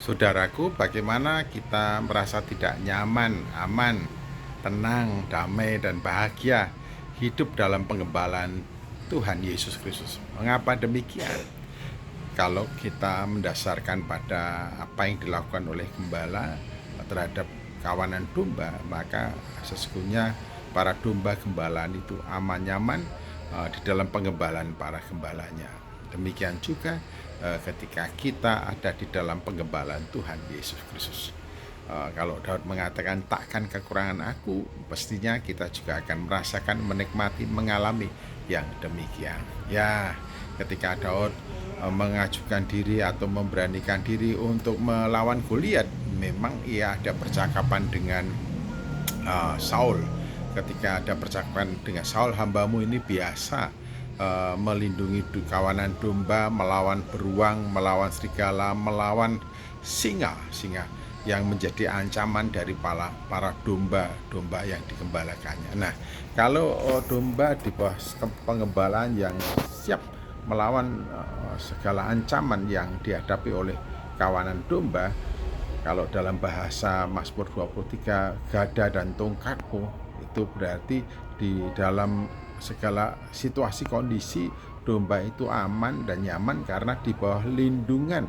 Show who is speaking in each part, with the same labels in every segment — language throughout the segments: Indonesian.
Speaker 1: Saudaraku, bagaimana kita merasa tidak nyaman, aman, tenang, damai, dan bahagia hidup dalam penggembalaan Tuhan Yesus Kristus? Mengapa demikian? Kalau kita mendasarkan pada apa yang dilakukan oleh gembala terhadap kawanan domba, maka sesungguhnya para domba gembalaan itu aman nyaman di dalam penggembalaan para gembalanya. Demikian juga ketika kita ada di dalam penggembalaan Tuhan Yesus Kristus. Kalau Daud mengatakan takkan kekurangan aku, pastinya kita juga akan merasakan, menikmati, mengalami yang demikian. Ya, ketika Daud mengajukan diri atau memberanikan diri untuk melawan Goliat, memang ia ada percakapan dengan Saul. Ketika ada percakapan dengan Saul, hambamu ini biasa melindungi kawanan domba, melawan beruang, melawan serigala, melawan singa yang menjadi ancaman dari para domba yang digembalakannya. Nah, kalau domba di bawah pengembalaan yang siap melawan segala ancaman yang dihadapi oleh kawanan domba, kalau dalam bahasa Mazmur 23, gada dan tongkatku, itu berarti di dalam segala situasi kondisi domba itu aman dan nyaman karena di bawah lindungan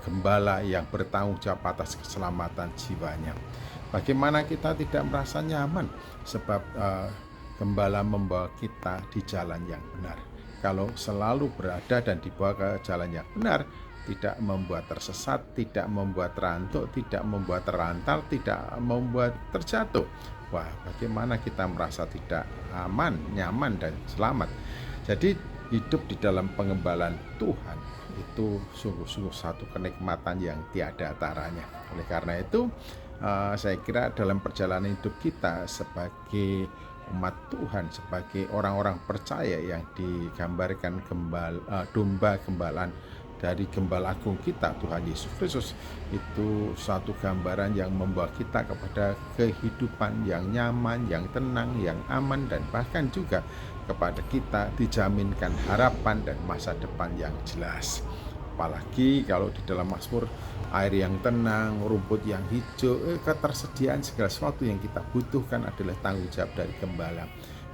Speaker 1: gembala yang bertanggung jawab atas keselamatan jiwanya. Bagaimana kita tidak merasa nyaman? Sebab gembala membawa kita di jalan yang benar. Kalau selalu berada dan dibawa ke jalan yang benar, tidak membuat tersesat, tidak membuat terantuk, tidak membuat terantal, tidak membuat terjatuh. Wah, bagaimana kita merasa tidak aman, nyaman, dan selamat. Jadi hidup di dalam pengembalaan Tuhan itu sungguh-sungguh satu kenikmatan yang tiada taranya. Oleh karena itu, saya kira dalam perjalanan hidup kita sebagai umat Tuhan, sebagai orang-orang percaya yang digambarkan domba gembalaan dari Gembala Agung kita, Tuhan Yesus Kristus, itu suatu gambaran yang membawa kita kepada kehidupan yang nyaman, yang tenang, yang aman, dan bahkan juga kepada kita dijaminkan harapan dan masa depan yang jelas. Apalagi kalau di dalam Mazmur, air yang tenang, rumput yang hijau, ketersediaan segala sesuatu yang kita butuhkan adalah tanggung jawab dari gembala.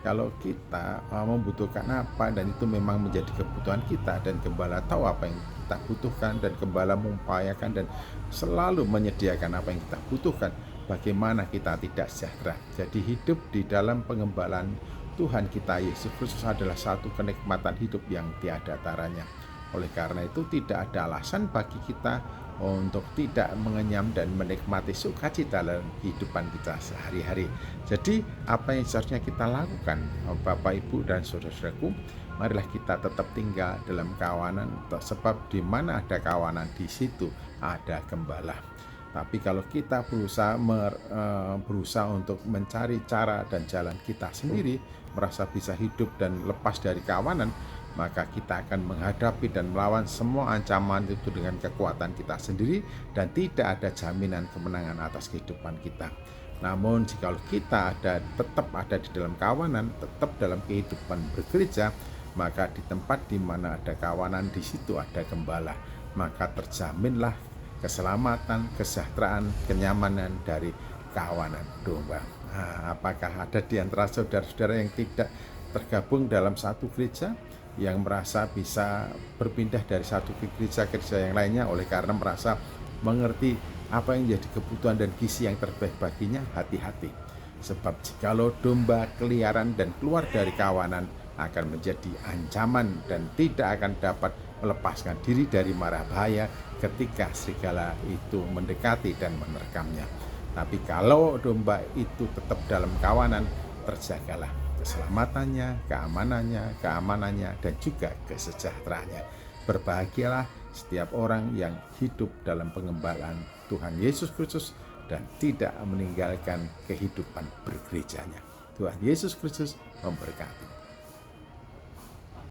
Speaker 1: Kalau kita membutuhkan apa dan itu memang menjadi kebutuhan kita, dan gembala tahu apa yang kita butuhkan, dan gembala mengupayakan dan selalu menyediakan apa yang kita butuhkan, bagaimana kita tidak sejahtera? Jadi hidup di dalam pengembalaan Tuhan kita Yesus Kristus adalah satu kenikmatan hidup yang tiada taranya. Oleh karena itu tidak ada alasan bagi kita untuk tidak mengenyam dan menikmati sukacita dalam kehidupan kita sehari-hari. Jadi apa yang seharusnya kita lakukan, Bapak, Ibu, dan saudara-saudaraku, marilah kita tetap tinggal dalam kawanan, sebab di mana ada kawanan di situ ada gembala. Tapi kalau kita berusaha untuk mencari cara dan jalan kita sendiri, merasa bisa hidup dan lepas dari kawanan, maka kita akan menghadapi dan melawan semua ancaman itu dengan kekuatan kita sendiri, dan tidak ada jaminan kemenangan atas kehidupan kita. Namun jika kita tetap ada di dalam kawanan, tetap dalam kehidupan bergereja, maka di tempat di mana ada kawanan, di situ ada gembala. Maka terjaminlah keselamatan, kesejahteraan, kenyamanan dari kawanan domba. Nah, apakah ada di antara saudara-saudara yang tidak tergabung dalam satu gereja, yang merasa bisa berpindah dari satu gereja ke gereja yang lainnya oleh karena merasa mengerti apa yang menjadi kebutuhan dan gizi yang terbaik baginya? Hati-hati, sebab jikalau domba keliaran dan keluar dari kawanan akan menjadi ancaman dan tidak akan dapat melepaskan diri dari mara bahaya ketika serigala itu mendekati dan menerkamnya. Tapi kalau domba itu tetap dalam kawanan, terjagalah keselamatannya, keamanannya, dan juga kesejahteraannya. Berbahagialah setiap orang yang hidup dalam pengembalaan Tuhan Yesus Kristus dan tidak meninggalkan kehidupan bergerejanya. Tuhan Yesus Kristus memberkati.